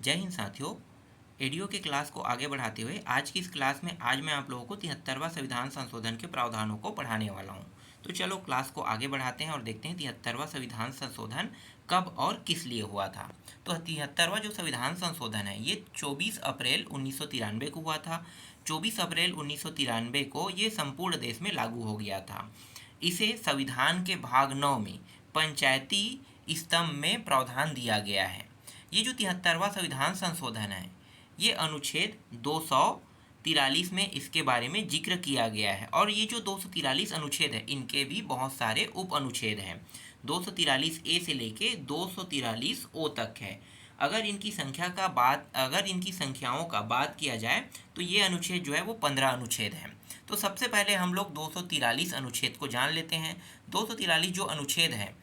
जय हिंद साथियों। एडीओ के क्लास को आगे बढ़ाते हुए आज की इस क्लास में आज मैं आप लोगों को 73वां संविधान संशोधन के प्रावधानों को पढ़ाने वाला हूं। तो चलो क्लास को आगे बढ़ाते हैं और देखते हैं 73वां संविधान संशोधन कब और किस लिए हुआ था। तो 73वां जो संविधान संशोधन है ये 24 अप्रैल 1993 को हुआ था। 24 अप्रैल 1993 को ये संपूर्ण देश में लागू हो गया था। इसे संविधान के भाग 9 में पंचायती स्तंभ में प्रावधान दिया गया है। ये जो 73वां संविधान संशोधन है ये अनुच्छेद 243 में इसके बारे में जिक्र किया गया है। और ये जो 243 अनुच्छेद है इनके भी बहुत सारे उप अनुच्छेद हैं। 243 ए से लेके 243 ओ तक है। अगर इनकी संख्याओं का बात किया जाए तो ये अनुच्छेद जो है वो 15 अनुच्छेद हैं। तो सबसे पहले हम लोग 243 अनुच्छेद को जान लेते हैं। 243 जो अनुच्छेद है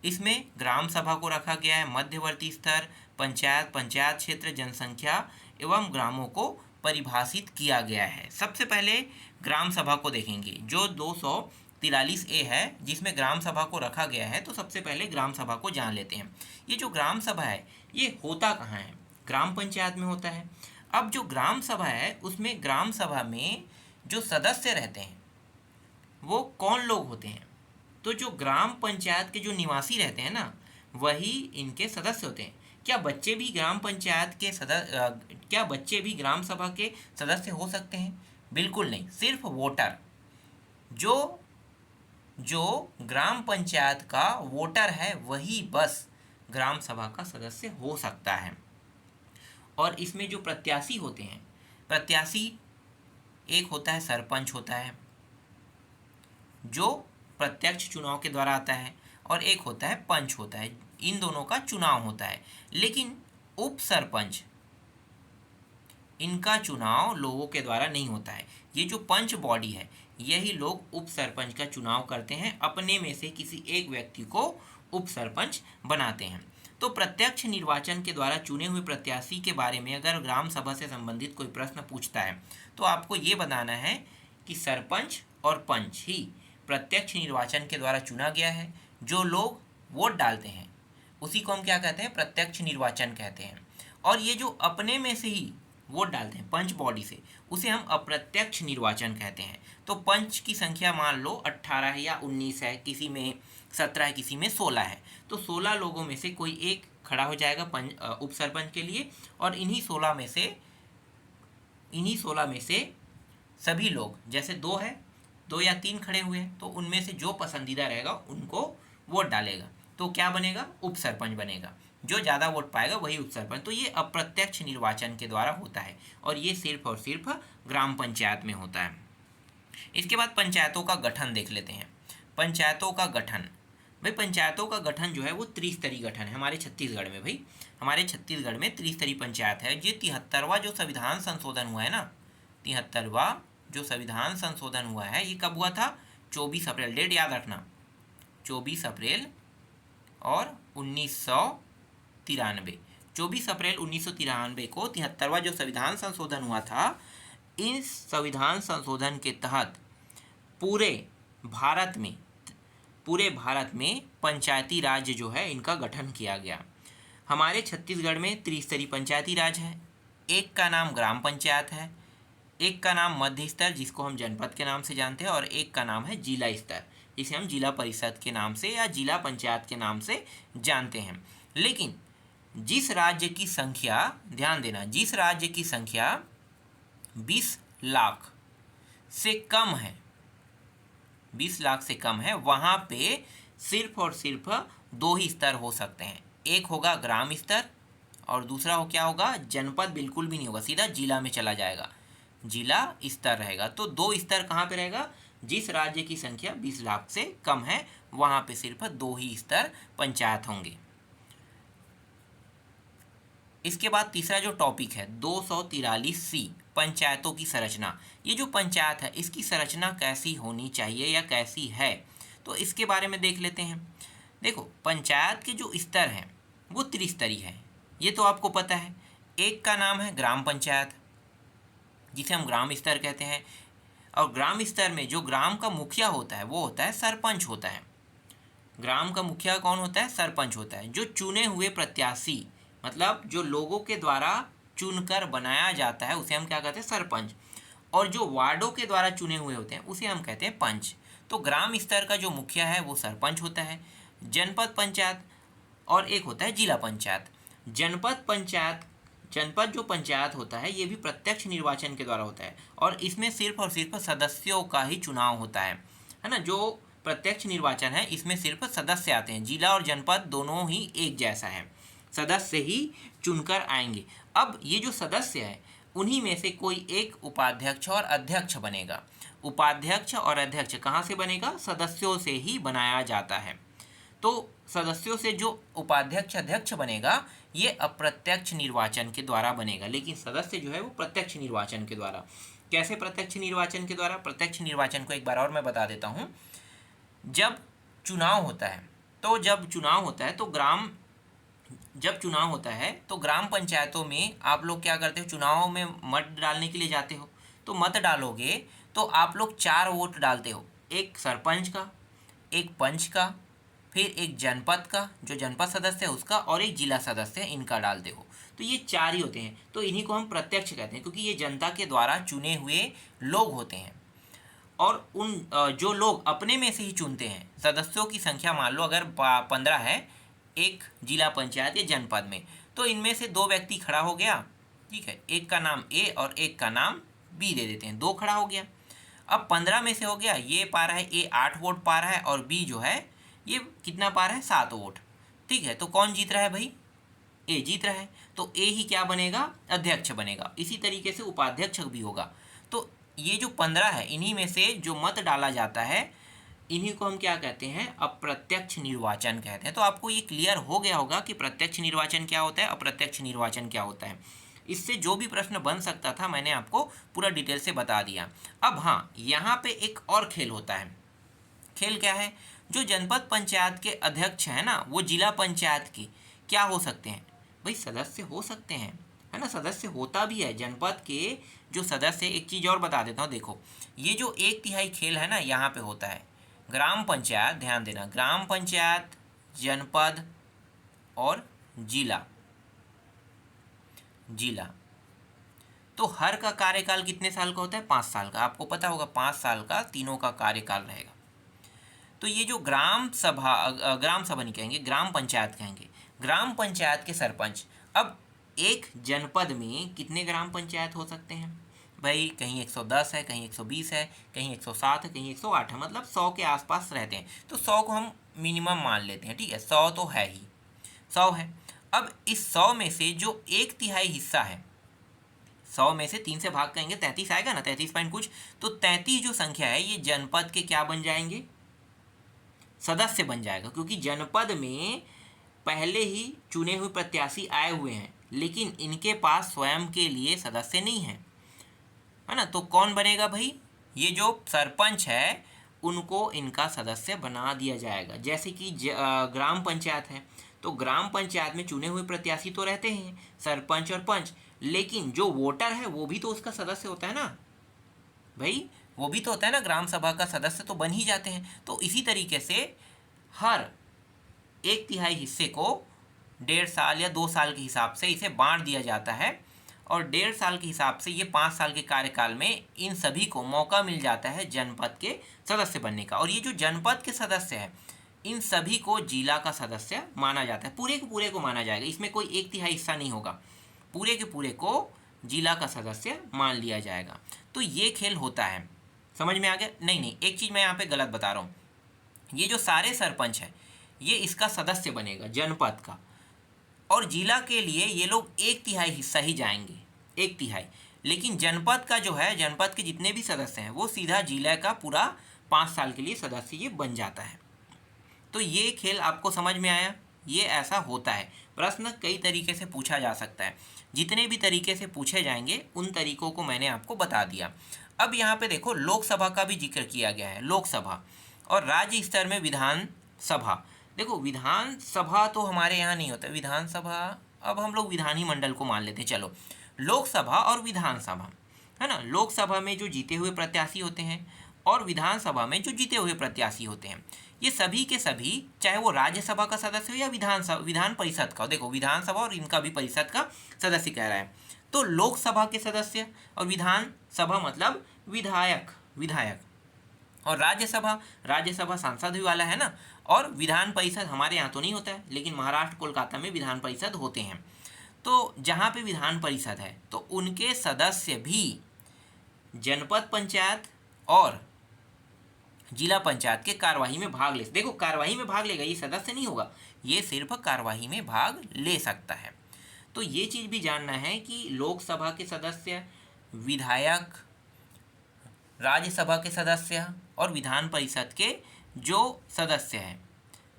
इसमें ग्राम सभा को रखा गया है, मध्यवर्ती स्तर, पंचायत क्षेत्र, जनसंख्या एवं ग्रामों को परिभाषित किया गया है। सबसे पहले ग्राम सभा को देखेंगे जो 243 ए है जिसमें ग्राम सभा को रखा गया है। तो सबसे पहले ग्राम सभा को जान लेते हैं। ये जो ग्राम सभा है ये होता कहाँ है? ग्राम पंचायत में होता है। अब जो ग्राम सभा है उसमें ग्राम सभा में जो सदस्य रहते हैं वो कौन लोग होते हैं? तो जो ग्राम पंचायत के जो निवासी रहते हैं ना वही इनके सदस्य होते हैं। क्या बच्चे भी ग्राम सभा के सदस्य हो सकते हैं? बिल्कुल नहीं, सिर्फ वोटर जो ग्राम पंचायत का वोटर है वही बस ग्राम सभा का सदस्य हो सकता है। और इसमें जो प्रत्याशी होते हैं, प्रत्याशी एक होता है सरपंच होता है जो प्रत्यक्ष चुनाव के द्वारा आता है, और एक होता है पंच होता है। इन दोनों का चुनाव होता है। लेकिन उप सरपंच इनका चुनाव लोगों के द्वारा नहीं होता है। ये जो पंच बॉडी है यही लोग उप सरपंच का चुनाव करते हैं, अपने में से किसी एक व्यक्ति को उप सरपंच बनाते हैं। तो प्रत्यक्ष निर्वाचन के द्वारा चुने हुए प्रत्याशी के बारे में अगर ग्राम सभा से संबंधित कोई प्रश्न पूछता है तो आपको ये बताना है कि सरपंच और पंच ही प्रत्यक्ष निर्वाचन के द्वारा चुना गया है। जो लोग वोट डालते हैं उसी को हम क्या कहते हैं? प्रत्यक्ष निर्वाचन कहते हैं। और ये जो अपने में से ही वोट डालते हैं पंच बॉडी से उसे हम अप्रत्यक्ष निर्वाचन कहते हैं। तो पंच की संख्या मान लो 18 है या 19 है, किसी में 17 है, किसी में 16 है। तो 16 लोगों में से कोई एक खड़ा हो जाएगा उप सरपंच के लिए, और इन्हीं 16 में से सभी लोग, जैसे 2 या 3 खड़े हुए हैं तो उनमें से जो पसंदीदा रहेगा उनको वोट डालेगा तो क्या बनेगा? उप सरपंच बनेगा। जो ज़्यादा वोट पाएगा वही उप सरपंच। तो ये अप्रत्यक्ष निर्वाचन के द्वारा होता है और ये सिर्फ और सिर्फ ग्राम पंचायत में होता है। इसके बाद पंचायतों का गठन देख लेते हैं। पंचायतों का गठन, भाई पंचायतों का गठन जो है वो त्रिस्तरीय गठन है हमारे छत्तीसगढ़ में। भाई हमारे छत्तीसगढ़ में त्रिस्तरीय पंचायत है। ये 73वां जो संविधान संशोधन हुआ है ना, 73वां जो संविधान संशोधन हुआ है ये कब हुआ था? 24 अप्रैल, डेट याद रखना, 24 अप्रैल और 1993। 24 अप्रैल 1993 को 73वां जो संविधान संशोधन हुआ था, इस संविधान संशोधन के तहत पूरे भारत में पंचायती राज जो है इनका गठन किया गया। हमारे छत्तीसगढ़ में त्रिस्तरीय पंचायती राज है। एक का नाम ग्राम पंचायत है, एक का नाम मध्य स्तर जिसको हम जनपद के नाम से जानते हैं, और एक का नाम है जिला स्तर जिसे हम जिला परिषद के नाम से या जिला पंचायत के नाम से जानते हैं। लेकिन जिस राज्य की संख्या, ध्यान देना, जिस राज्य की संख्या 20 लाख से कम है, 20 लाख से कम है, वहाँ पे सिर्फ और सिर्फ 2 ही स्तर हो सकते हैं। एक होगा ग्राम स्तर और दूसरा क्या होगा? जनपद बिल्कुल भी नहीं होगा, सीधा जिला में चला जाएगा, जिला स्तर रहेगा। तो 2 स्तर कहाँ पे रहेगा? जिस राज्य की संख्या 20 लाख से कम है वहाँ पे सिर्फ 2 ही स्तर पंचायत होंगे। इसके बाद तीसरा जो टॉपिक है 243C, पंचायतों की संरचना। ये जो पंचायत है इसकी संरचना कैसी होनी चाहिए या कैसी है, तो इसके बारे में देख लेते हैं। देखो, पंचायत के जो स्तर हैं वो त्रिस्तरीय है, ये तो आपको पता है। एक का नाम है ग्राम पंचायत जिसे हम ग्राम स्तर कहते हैं, और ग्राम स्तर में जो ग्राम का मुखिया होता है वो होता है सरपंच होता है। ग्राम का मुखिया कौन होता है? सरपंच होता है। जो चुने हुए प्रत्याशी मतलब जो लोगों के द्वारा चुनकर बनाया जाता है उसे हम क्या कहते हैं, सरपंच। और जो वार्डों के द्वारा चुने हुए होते हैं उसे हम कहते हैं पंच। तो ग्राम स्तर का जो मुखिया है वो सरपंच होता है, जनपद पंचायत, और एक होता है जिला पंचायत। जनपद पंचायत, जनपद जो पंचायत होता है ये भी प्रत्यक्ष निर्वाचन के द्वारा होता है, और इसमें सिर्फ और सिर्फ सदस्यों का ही चुनाव होता है ना। जो प्रत्यक्ष निर्वाचन है इसमें सिर्फ सदस्य आते हैं, जिला और जनपद दोनों ही एक जैसा है, सदस्य ही चुनकर आएंगे। अब ये जो सदस्य है उन्हीं में से कोई एक उपाध्यक्ष और अध्यक्ष बनेगा। उपाध्यक्ष और अध्यक्ष कहाँ से बनेगा, सदस्यों से ही बनाया जाता है। तो सदस्यों से जो उपाध्यक्ष अध्यक्ष बनेगा ये अप्रत्यक्ष निर्वाचन के द्वारा बनेगा, लेकिन सदस्य जो है वो प्रत्यक्ष निर्वाचन के द्वारा। कैसे प्रत्यक्ष निर्वाचन के द्वारा? प्रत्यक्ष निर्वाचन को एक बार और मैं बता देता हूँ। जब चुनाव होता है तो ग्राम पंचायतों में आप लोग क्या करते हो, चुनाव में मत डालने के लिए जाते हो। तो मत डालोगे तो आप लोग 4 वोट डालते हो, एक सरपंच का, एक पंच का, फिर एक जनपद का जो जनपद सदस्य है उसका, और एक जिला सदस्य है, इनका डालते हो। तो ये 4 ही होते हैं, तो इन्हीं को हम प्रत्यक्ष कहते हैं, क्योंकि ये जनता के द्वारा चुने हुए लोग होते हैं। और उन जो लोग अपने में से ही चुनते हैं, सदस्यों की संख्या मान लो अगर 15 है एक जिला पंचायत या जनपद में, तो इनमें से 2 व्यक्ति खड़ा हो गया, ठीक है, एक का नाम ए और एक का नाम बी दे देते हैं, 2 खड़ा हो गया। अब 15 में से हो गया, ये पा रहा है ए 8 वोट पा रहा है, और बी जो है ये कितना पा रहा है, 7 वोट, ठीक है। तो कौन जीत रहा है भाई, ए जीत रहा है, तो ए ही क्या बनेगा, अध्यक्ष बनेगा। इसी तरीके से उपाध्यक्ष भी होगा। तो ये जो 15 है इन्हीं में से जो मत डाला जाता है इन्हीं को हम क्या कहते हैं, अप्रत्यक्ष निर्वाचन कहते हैं। तो आपको ये क्लियर हो गया होगा कि प्रत्यक्ष निर्वाचन क्या होता है, अप्रत्यक्ष निर्वाचन क्या होता है। इससे जो भी प्रश्न बन सकता था मैंने आपको पूरा डिटेल से बता दिया। अब हाँ, यहाँ पे एक और खेल होता है। खेल क्या है, जो जनपद पंचायत के अध्यक्ष हैं ना वो जिला पंचायत की क्या हो सकते हैं, भाई सदस्य हो सकते हैं, है ना, सदस्य होता भी है जनपद के जो सदस्य। एक चीज़ और बता देता हूँ, देखो ये जो 1/3 खेल है ना यहाँ पे होता है ग्राम पंचायत, ध्यान देना, ग्राम पंचायत, जनपद और जिला। तो हर का कार्यकाल कितने साल का होता है, 5 साल का। आपको पता होगा 5 साल का तीनों का कार्यकाल रहेगा। तो ये जो ग्राम सभा नहीं कहेंगे, ग्राम पंचायत कहेंगे, ग्राम पंचायत के सरपंच। अब एक जनपद में कितने ग्राम पंचायत हो सकते हैं भाई, कहीं 110 है, कहीं 120 है, कहीं 107 है, कहीं 108 है, मतलब 100 के आसपास रहते हैं। तो 100 को हम मिनिमम मान लेते हैं, ठीक है, 100 तो है ही, 100 है। अब इस 100 में से जो 1/3 हिस्सा है, 100 में से 3 से भाग करेंगे 33 आएगा ना, 33 पॉइंट कुछ, तो 33 जो संख्या है ये जनपद के क्या बन जाएंगे, सदस्य बन जाएगा। क्योंकि जनपद में पहले ही चुने हुए प्रत्याशी आए हुए हैं, लेकिन इनके पास स्वयं के लिए सदस्य नहीं है, है ना। तो कौन बनेगा भाई, ये जो सरपंच है उनको इनका सदस्य बना दिया जाएगा। जैसे कि ग्राम पंचायत है, तो ग्राम पंचायत में चुने हुए प्रत्याशी तो रहते हैं सरपंच और पंच, लेकिन जो वोटर है वो भी तो उसका सदस्य होता है ना भाई, वो भी तो होता है ना, ग्राम सभा का सदस्य तो बन ही जाते हैं। तो इसी तरीके से हर 1/3 हिस्से को 1.5 साल या 2 साल के हिसाब से इसे बांट दिया जाता है, और 1.5 साल के हिसाब से ये 5 साल के कार्यकाल में इन सभी को मौका मिल जाता है जनपद के सदस्य बनने का। और ये जो जनपद के सदस्य हैं इन सभी को जिला का सदस्य माना जाता है, पूरे के पूरे को माना जाएगा, इसमें कोई 1/3 हिस्सा नहीं होगा, पूरे के पूरे को जिला का सदस्य मान लिया जाएगा। तो ये खेल होता है, समझ में आ गया? नहीं, एक चीज़ मैं यहाँ पे गलत बता रहा हूँ, ये जो सारे सरपंच हैं ये इसका सदस्य बनेगा जनपद का, और जिला के लिए ये लोग 1/3 हिस्सा ही जाएंगे, 1/3। लेकिन जनपद का जो है, जनपद के जितने भी सदस्य हैं वो सीधा जिला का पूरा 5 साल के लिए सदस्य ये बन जाता है। तो ये खेल आपको समझ में आया, ये ऐसा होता है। प्रश्न कई तरीके से पूछा जा सकता है, जितने भी तरीके से पूछे जाएंगे उन तरीकों को मैंने आपको बता दिया। अब यहाँ पे देखो लोकसभा का भी जिक्र किया गया है, लोकसभा और राज्य स्तर में विधानसभा। देखो विधानसभा तो हमारे यहाँ नहीं होता, विधानसभा अब हम लोग विधान ही मंडल को मान लेते हैं। चलो लोकसभा और विधानसभा, है ना, लोकसभा में जो जीते हुए प्रत्याशी होते हैं और विधानसभा में जो जीते हुए प्रत्याशी होते हैं, ये सभी के सभी, चाहे वो राज्यसभा का सदस्य हो या विधान परिषद का, देखो विधानसभा और इनका भी परिषद का सदस्य कह रहा है, तो लोकसभा के सदस्य, और विधानसभा मतलब विधायक, और राज्यसभा सांसद ही वाला है ना, और विधान परिषद हमारे यहाँ तो नहीं होता है, लेकिन महाराष्ट्र कोलकाता में विधान परिषद होते हैं। तो जहाँ पे विधान परिषद है तो उनके सदस्य भी जनपद पंचायत और जिला पंचायत के कार्यवाही में भाग ले, देखो कार्यवाही में भाग लेगा, ये सदस्य नहीं होगा, ये सिर्फ कार्यवाही में भाग ले सकता है। तो ये चीज़ भी जानना है कि लोकसभा के सदस्य, विधायक, राज्यसभा के सदस्य और विधान परिषद के जो सदस्य हैं,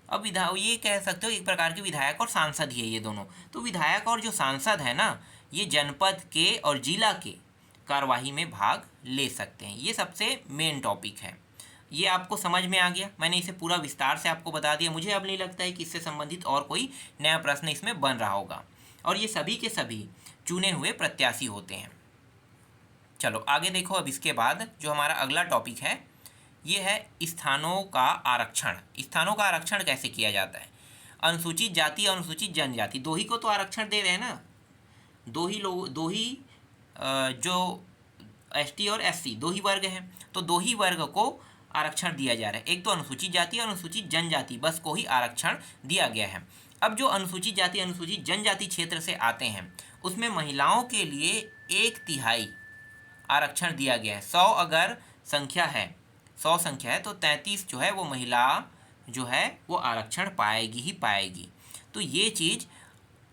अब ये कह सकते हो एक प्रकार के विधायक और सांसद ही है ये दोनों। तो विधायक और जो सांसद है ना, ये जनपद के और जिला के कार्यवाही में भाग ले सकते हैं। ये सबसे मेन टॉपिक है, ये आपको समझ में आ गया। मैंने इसे पूरा विस्तार से आपको बता दिया। मुझे अब नहीं लगता है कि इससे संबंधित और कोई नया प्रश्न इसमें बन रहा होगा, और ये सभी के सभी चुने हुए प्रत्याशी होते हैं। चलो आगे देखो। अब इसके बाद जो हमारा अगला टॉपिक है ये है स्थानों का आरक्षण। स्थानों का आरक्षण कैसे किया जाता है? अनुसूचित जाति और अनुसूचित जनजाति दो ही को तो आरक्षण दे रहे हैं ना, दो ही जो एसटी और एससी दो ही वर्ग हैं, तो दो ही वर्ग को आरक्षण दिया जा रहा है। एक तो अनुसूचित जाति और अनुसूचित जनजाति बस को ही आरक्षण दिया गया है। अब जो अनुसूचित जाति अनुसूचित जनजाति क्षेत्र से आते हैं उसमें महिलाओं के लिए 1/3 आरक्षण दिया गया है। 100 अगर संख्या है, 100 संख्या है तो 33 जो है वो महिला जो है वो आरक्षण पाएगी ही पाएगी। तो ये चीज़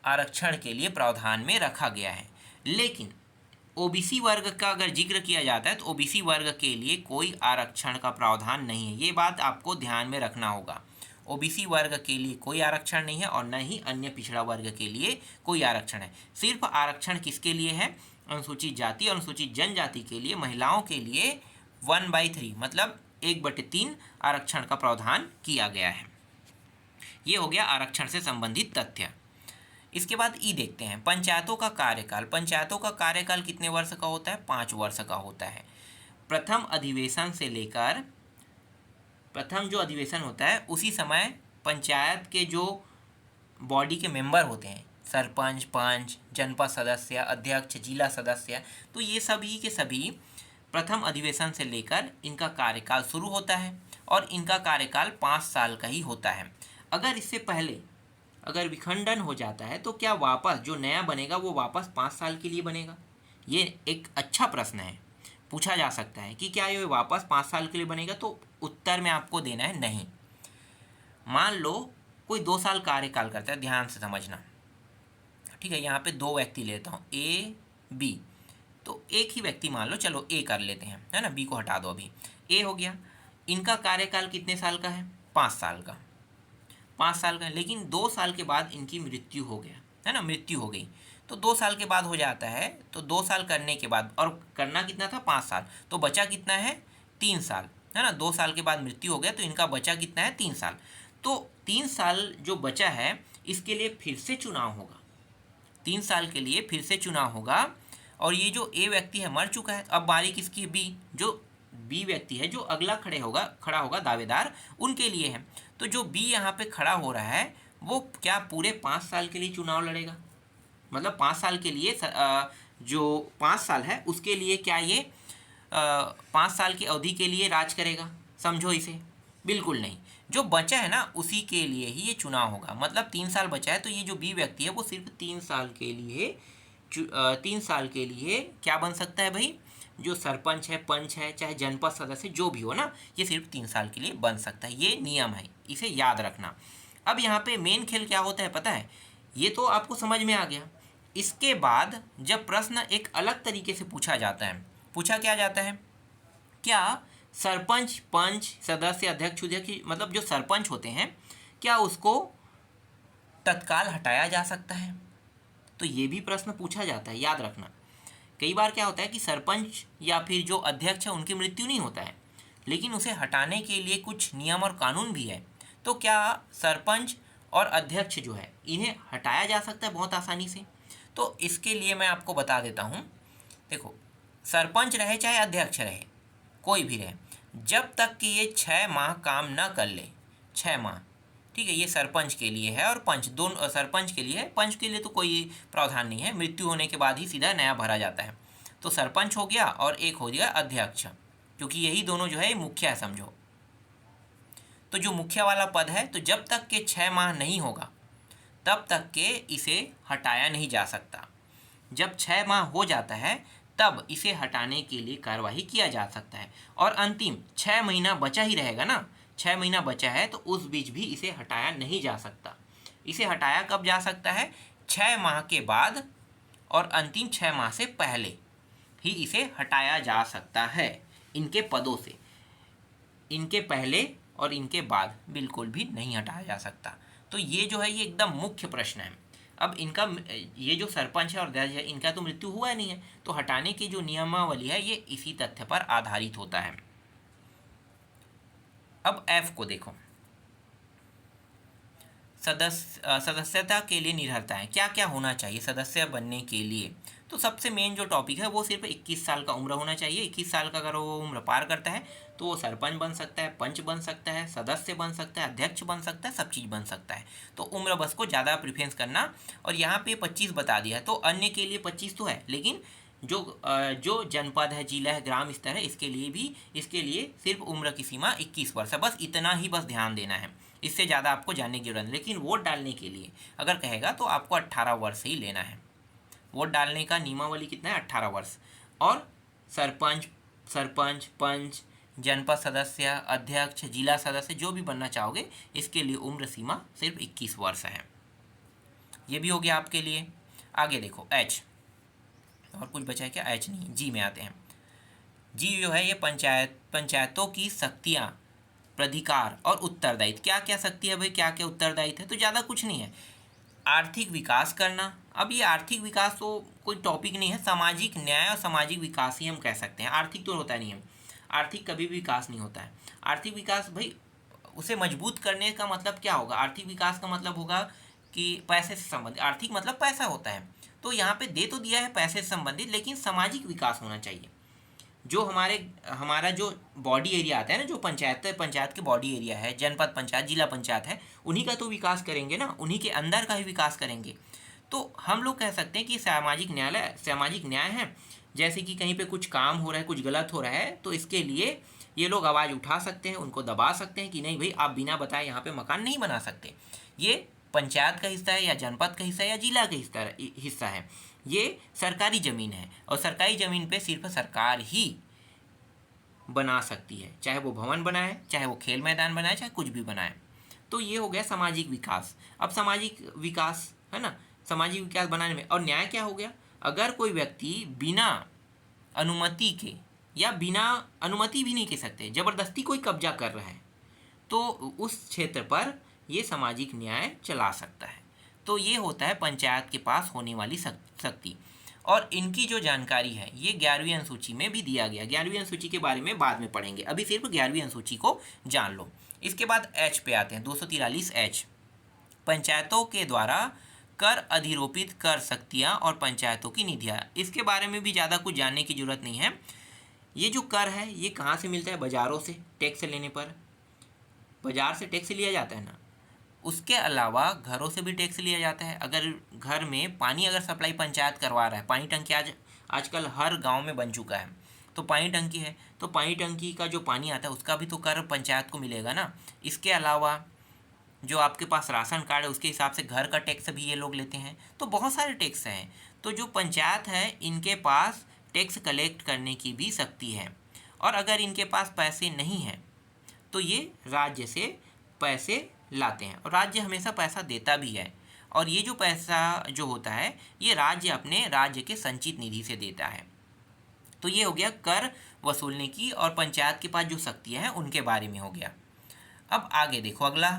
आरक्षण के लिए प्रावधान में रखा गया है। लेकिन ओबीसी वर्ग का अगर जिक्र किया जाता है तो ओबीसी वर्ग के लिए कोई आरक्षण का प्रावधान नहीं है। ये बात आपको ध्यान में रखना होगा। ओबीसी वर्ग के लिए कोई आरक्षण नहीं है और न ही अन्य पिछड़ा वर्ग के लिए कोई आरक्षण है। सिर्फ आरक्षण किसके लिए है? अनुसूचित जाति और अनुसूचित जनजाति के लिए, महिलाओं के लिए 1/3 मतलब 1/3 आरक्षण का प्रावधान किया गया है। ये हो गया आरक्षण से संबंधित तथ्य। इसके बाद ई देखते हैं पंचायतों का कार्यकाल। पंचायतों का कार्यकाल कितने वर्ष का होता है? 5 वर्ष का होता है। प्रथम अधिवेशन से लेकर, प्रथम जो अधिवेशन होता है उसी समय पंचायत के जो बॉडी के मेंबर होते हैं, सरपंच, पंच, जनपद सदस्य, अध्यक्ष, जिला सदस्य, तो ये सभी के सभी प्रथम अधिवेशन से लेकर इनका कार्यकाल शुरू होता है और इनका कार्यकाल 5 साल का ही होता है। अगर इससे पहले अगर विखंडन हो जाता है तो क्या वापस जो नया बनेगा वो वापस 5 साल के लिए बनेगा? ये एक अच्छा प्रश्न है, पूछा जा सकता है कि क्या ये वापस 5 साल के लिए बनेगा? तो उत्तर में आपको देना है नहीं। मान लो कोई 2 साल कार्यकाल करता है, ध्यान से समझना, ठीक है। यहाँ पे 2 व्यक्ति लेता हूँ, ए बी, तो एक ही व्यक्ति मान लो, चलो ए कर लेते हैं, है ना, बी को हटा दो। अभी ए हो गया, इनका कार्यकाल कितने साल का है? 5 साल का, 5 साल का। लेकिन 2 साल के बाद इनकी मृत्यु हो गया, है ना, मृत्यु हो गई, तो 2 साल के बाद हो जाता है। तो 2 साल करने के बाद, और करना कितना था? 5 साल, तो बचा कितना है? 3 साल, है ना। 2 साल के बाद मृत्यु हो गया तो इनका बचा कितना है? 3 साल। तो 3 साल जो बचा है इसके लिए फिर से चुनाव होगा, 3 साल के लिए फिर से चुनाव होगा। और ये जो ए व्यक्ति है मर चुका है, अब बारी किसकी? बी, जो बी व्यक्ति है जो अगला खड़ा होगा दावेदार, उनके लिए है। तो जो बी यहाँ पे खड़ा हो रहा है वो क्या पूरे 5 साल के लिए चुनाव लड़ेगा? मतलब 5 साल के लिए, जो 5 साल है उसके लिए क्या ये 5 साल की अवधि के लिए राज करेगा? समझो इसे, बिल्कुल नहीं। जो बचा है ना उसी के लिए ही ये चुनाव होगा। मतलब 3 साल बचा है तो ये जो बी व्यक्ति है वो सिर्फ 3 साल के लिए 3 साल के लिए क्या बन सकता है भाई? जो सरपंच है, पंच है, चाहे जनपद सदस्य जो भी हो ना, ये सिर्फ 3 साल के लिए बन सकता है। ये नियम है, इसे याद रखना। अब यहाँ पे मेन खेल क्या होता है पता है? ये तो आपको समझ में आ गया। इसके बाद जब प्रश्न एक अलग तरीके से पूछा जाता है, पूछा क्या जाता है? क्या सरपंच, पंच, सदस्य, अध्यक्ष, मतलब जो सरपंच होते हैं, क्या उसको तत्काल हटाया जा सकता है? तो ये भी प्रश्न पूछा जाता है, याद रखना। कई बार क्या होता है कि सरपंच या फिर जो अध्यक्ष है उनकी मृत्यु नहीं होता है, लेकिन उसे हटाने के लिए कुछ नियम और कानून भी है। तो क्या सरपंच और अध्यक्ष जो है इन्हें हटाया जा सकता है बहुत आसानी से? तो इसके लिए मैं आपको बता देता हूँ। देखो, सरपंच रहे चाहे अध्यक्ष रहे, कोई भी रहे, जब तक कि ये 6 माह काम न कर ले, 6 माह, ठीक है। ये सरपंच के लिए है और पंच दोनों, सरपंच के लिए है, पंच के लिए तो कोई प्रावधान नहीं है, मृत्यु होने के बाद ही सीधा नया भरा जाता है। तो सरपंच हो गया और एक हो गया अध्यक्ष, क्योंकि यही दोनों जो है मुखिया है समझो। तो जो मुखिया वाला पद है, तो जब तक के 6 माह नहीं होगा तब तक के इसे हटाया नहीं जा सकता। जब 6 माह हो जाता है तब इसे हटाने के लिए कार्यवाही किया जा सकता है। और अंतिम 6 महीना बचा ही रहेगा ना, 6 महीना बचा है तो उस बीच भी इसे हटाया नहीं जा सकता। इसे हटाया कब जा सकता है? 6 माह के बाद और अंतिम 6 माह से पहले ही इसे हटाया जा सकता है इनके पदों से। इनके पहले और इनके बाद बिल्कुल भी नहीं हटाया जा सकता। तो ये जो है ये एकदम मुख्य प्रश्न है। अब इनका ये जो सरपंच है और अध्यक्ष है इनका तो मृत्यु हुआ नहीं है, तो हटाने की जो नियमावली है ये इसी तथ्य पर आधारित होता है। अब एफ को देखो, सदस्यता के लिए निर्भरताएं, क्या क्या होना चाहिए सदस्य बनने के लिए। तो सबसे मेन जो टॉपिक है वो सिर्फ 21 साल का उम्र होना चाहिए। 21 साल का अगर वो उम्र पार करता है तो वो सरपंच बन सकता है, पंच बन सकता है, सदस्य बन सकता है, अध्यक्ष बन सकता है, सब चीज़ बन सकता है। तो उम्र बस को ज़्यादा प्रिफरेंस करना। और यहाँ पे 25 बता दिया है, तो अन्य के लिए 25 तो है, लेकिन जो जनपद है, जिला है, ग्राम स्तर है, इसके लिए सिर्फ उम्र की सीमा 21 वर्ष है। बस इतना ही बस ध्यान देना है, इससे ज़्यादा आपको जानने की जरूरत नहीं। लेकिन वोट डालने के लिए अगर कहेगा तो आपको 18 वर्ष ही लेना है। वोट डालने का नियमावली कितना है? 18 वर्ष। और सरपंच, पंच, जनपद सदस्य, अध्यक्ष, जिला सदस्य जो भी बनना चाहोगे इसके लिए उम्र सीमा सिर्फ 21 वर्ष है। ये भी हो गया आपके लिए। आगे देखो एच, और कुछ बचा है क्या? एच नहीं, जी में आते हैं। जी जो है ये पंचायतों की शक्तियाँ, प्राधिकार और उत्तरदायित्व। क्या क्या शक्ति है भाई, क्या क्या उत्तरदायित्व है? तो ज़्यादा कुछ नहीं है। आर्थिक विकास करना। अब ये आर्थिक विकास तो कोई टॉपिक नहीं है, सामाजिक न्याय और सामाजिक विकास ही हम कह सकते हैं। आर्थिक तो होता नहीं है, आर्थिक कभी भी विकास नहीं होता है। आर्थिक विकास भाई उसे मजबूत करने का मतलब क्या होगा? आर्थिक विकास का मतलब होगा कि पैसे से संबंधित, आर्थिक मतलब पैसा होता है। तो यहाँ पे दे तो दिया है पैसे से संबंधित, लेकिन सामाजिक विकास होना चाहिए। जो हमारा जो बॉडी एरिया आता है ना, जो पंचायत के बॉडी एरिया है, जनपद पंचायत, जिला पंचायत है, उन्हीं का तो विकास करेंगे ना, उन्हीं के अंदर का ही विकास करेंगे। तो हम लोग कह सकते हैं कि सामाजिक न्याय है। जैसे कि कहीं पे कुछ काम हो रहा है, कुछ गलत हो रहा है, तो इसके लिए ये लोग आवाज़ उठा सकते हैं, उनको दबा सकते हैं कि नहीं भाई आप बिना बताए यहाँ पे मकान नहीं बना सकते। ये पंचायत का हिस्सा है या जनपद का हिस्सा है या जिला का हिस्सा है। ये सरकारी ज़मीन है और सरकारी ज़मीन पे सिर्फ सरकार ही बना सकती है, चाहे वो भवन बनाए, चाहे वो खेल मैदान बनाए, चाहे कुछ भी बनाए। तो ये हो गया सामाजिक विकास। अब सामाजिक विकास है ना, सामाजिक विकास बनाने में। और न्याय क्या हो गया? अगर कोई व्यक्ति बिना अनुमति के, या बिना अनुमति भी नहीं कह सकते, ज़बरदस्ती कोई कब्जा कर रहा है, तो उस क्षेत्र पर ये सामाजिक न्याय चला सकता है। तो ये होता है पंचायत के पास होने वाली शक्ति। और इनकी जो जानकारी है ये 11वीं अनुसूची में भी दिया गया। 11वीं अनुसूची के बारे में बाद में पढ़ेंगे, अभी सिर्फ 11वीं अनुसूची को जान लो। इसके बाद एच पे आते हैं, 243 एच, पंचायतों के द्वारा कर अधिरोपित कर शक्तियाँ और पंचायतों की निधियाँ। इसके बारे में भी ज़्यादा कुछ जानने की जरूरत नहीं है। ये जो कर है ये कहाँ से मिलता है? बाज़ारों से, टैक्स लेने पर बाज़ार से टैक्स लिया जाता है ना। उसके अलावा घरों से भी टैक्स लिया जाता है। अगर घर में पानी अगर सप्लाई पंचायत करवा रहा है, पानी टंकी आजकल हर गांव में बन चुका है, तो पानी टंकी है तो पानी टंकी का जो पानी आता है उसका भी तो कर पंचायत को मिलेगा ना। इसके अलावा जो आपके पास राशन कार्ड है उसके हिसाब से घर का टैक्स भी ये लोग लेते हैं। तो बहुत सारे टैक्स हैं। तो जो पंचायत है इनके पास टैक्स कलेक्ट करने की भी शक्ति है। और अगर इनके पास पैसे नहीं हैं तो ये राज्य से पैसे लाते हैं, और राज्य हमेशा पैसा देता भी है। और ये जो पैसा जो होता है ये राज्य अपने राज्य के संचित निधि से देता है। तो ये हो गया कर वसूलने की और पंचायत के पास जो शक्तियाँ हैं उनके बारे में हो गया। अब आगे देखो अगला,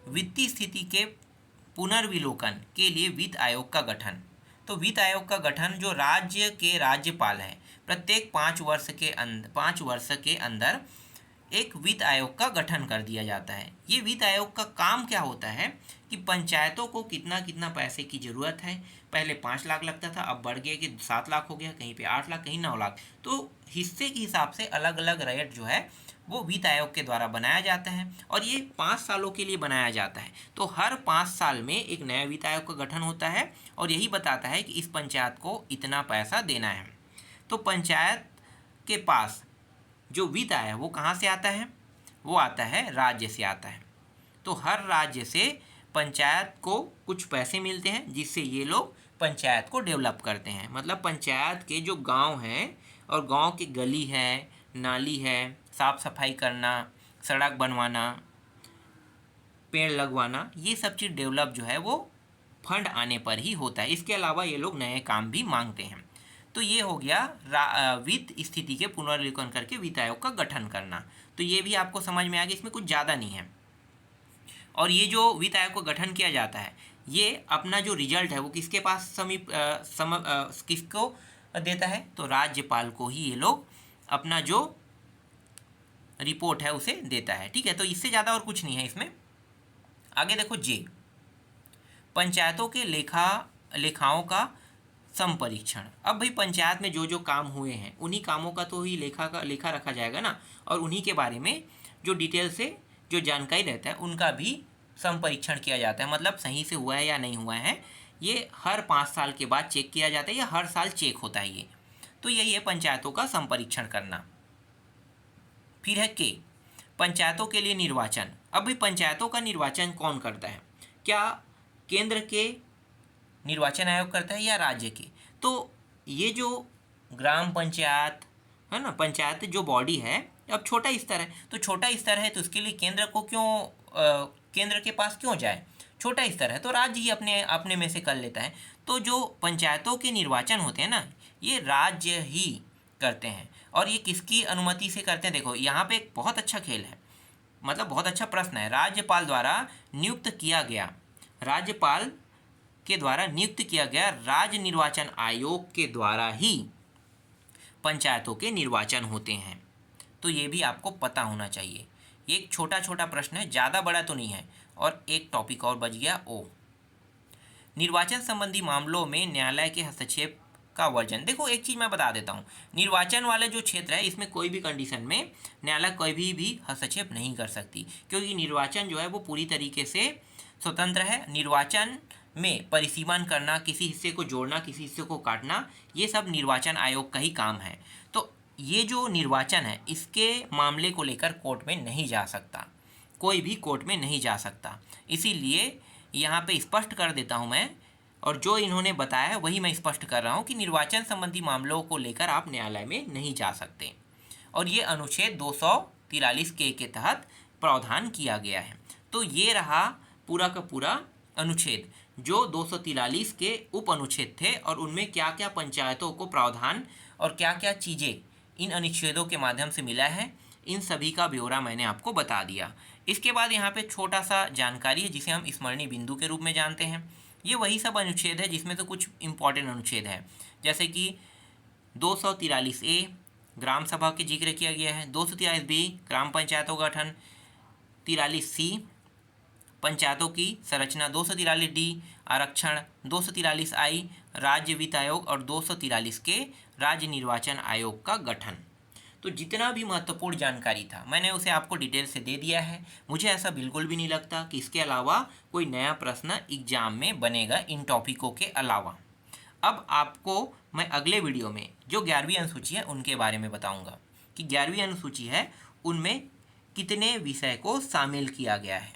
वित्तीय स्थिति के पुनर्विलोकन के लिए वित्त आयोग का गठन। तो वित्त आयोग का गठन, जो राज्य के राज्यपाल हैं, प्रत्येक 5 वर्ष के अंदर एक वित्त आयोग का गठन कर दिया जाता है। ये वित्त आयोग का काम क्या होता है कि पंचायतों को कितना कितना पैसे की ज़रूरत है। पहले 5 लाख लगता था, अब बढ़ गया कि 7 लाख हो गया, कहीं पे 8 लाख, कहीं 9 लाख। तो हिस्से के हिसाब से अलग अलग रेट जो है वो वित्त आयोग के द्वारा बनाया जाता है और ये 5 सालों के लिए बनाया जाता है। तो हर 5 साल में एक नया वित्त आयोग का गठन होता है और यही बताता है कि इस पंचायत को इतना पैसा देना है। तो पंचायत के पास जो वित्त आय है वो कहाँ से आता है? वो आता है राज्य से आता है। तो हर राज्य से पंचायत को कुछ पैसे मिलते हैं जिससे ये लोग पंचायत को डेवलप करते हैं। मतलब पंचायत के जो गांव हैं और गांव की गली है, नाली है, साफ सफाई करना, सड़क बनवाना, पेड़ लगवाना, ये सब चीज़ डेवलप जो है वो फंड आने पर ही होता है। इसके अलावा ये लोग नए काम भी मांगते हैं। तो ये हो गया वित्त स्थिति के पुनर्विलोकन करके वित्त आयोग का गठन करना। तो ये भी आपको समझ में आ गया, इसमें कुछ ज़्यादा नहीं है। और ये जो वित्त आयोग का गठन किया जाता है ये अपना जो रिजल्ट है वो किसके पास किसको देता है? तो राज्यपाल को ही ये लोग अपना जो रिपोर्ट है उसे देता है। ठीक है, तो इससे ज़्यादा और कुछ नहीं है इसमें। आगे देखो जे, पंचायतों के लेखाओं का संपरीक्षण। अब भाई पंचायत में जो जो काम हुए हैं उन्हीं कामों का तो ही लेखा रखा जाएगा ना, और उन्हीं के बारे में जो डिटेल से जो जानकारी रहता है उनका भी संपरीक्षण किया जाता है। मतलब सही से हुआ है या नहीं हुआ है, ये हर 5 साल के बाद चेक किया जाता है या हर साल चेक होता है ये। तो यही है पंचायतों का संपरीक्षण करना। फिर है के, पंचायतों के लिए निर्वाचन। अब भाई पंचायतों का निर्वाचन कौन करता है? क्या केंद्र के निर्वाचन आयोग करता है या राज्य के? तो ये जो ग्राम पंचायत है ना, पंचायत जो बॉडी है, अब छोटा स्तर है, तो छोटा स्तर है तो उसके लिए केंद्र को केंद्र के पास क्यों जाए? छोटा स्तर है तो राज्य ही अपने में से कर लेता है। तो जो पंचायतों के निर्वाचन होते हैं ना, ये राज्य ही करते हैं। और ये किसकी अनुमति से करते हैं? देखो यहाँ पे एक बहुत अच्छा खेल है, मतलब बहुत अच्छा प्रश्न है। राज्यपाल के द्वारा नियुक्त किया गया राज्य निर्वाचन आयोग के द्वारा ही पंचायतों के निर्वाचन होते हैं। तो ये भी आपको पता होना चाहिए। ये एक छोटा छोटा प्रश्न है, ज़्यादा बड़ा तो नहीं है। और एक टॉपिक और बच गया ओ, निर्वाचन संबंधी मामलों में न्यायालय के हस्तक्षेप का वर्जन। देखो एक चीज़ मैं बता देता हूँ, निर्वाचन वाले जो क्षेत्र है इसमें कोई भी कंडीशन में न्यायालय कोई भी हस्तक्षेप नहीं कर सकती, क्योंकि निर्वाचन जो है वो पूरी तरीके से स्वतंत्र है। निर्वाचन में परिसीमन करना, किसी हिस्से को जोड़ना, किसी हिस्से को काटना, ये सब निर्वाचन आयोग का ही काम है। तो ये जो निर्वाचन है इसके मामले को लेकर कोर्ट में नहीं जा सकता, कोई भी कोर्ट में नहीं जा सकता। इसीलिए यहाँ पे स्पष्ट कर देता हूँ मैं, और जो इन्होंने बताया है वही मैं स्पष्ट कर रहा हूँ कि निर्वाचन संबंधी मामलों को लेकर आप न्यायालय में नहीं जा सकते। और ये अनुच्छेद 243 के तहत प्रावधान किया गया है। तो ये रहा पूरा का पूरा अनुच्छेद, जो 243 के उप अनुच्छेद थे और उनमें क्या क्या पंचायतों को प्रावधान और क्या क्या चीज़ें इन अनुच्छेदों के माध्यम से मिला है, इन सभी का ब्यौरा मैंने आपको बता दिया। इसके बाद यहाँ पे छोटा सा जानकारी है जिसे हम स्मरणीय बिंदु के रूप में जानते हैं। ये वही सब अनुच्छेद है जिसमें से कुछ इंपॉर्टेंट अनुच्छेद है, जैसे कि 243A ग्राम सभा के जिक्र किया गया है, 243B ग्राम पंचायतों का गठन, 43C पंचायतों की संरचना, 243D आरक्षण, 243I राज्य वित्त आयोग और 243 के राज्य निर्वाचन आयोग का गठन। तो जितना भी महत्वपूर्ण जानकारी था मैंने उसे आपको डिटेल से दे दिया है। मुझे ऐसा बिल्कुल भी नहीं लगता कि इसके अलावा कोई नया प्रश्न एग्जाम में बनेगा इन टॉपिकों के अलावा। अब आपको मैं अगले वीडियो में जो 11वीं अनुसूची है उनके बारे में बताऊंगा कि 11वीं अनुसूची है उनमें कितने विषय को शामिल किया गया है।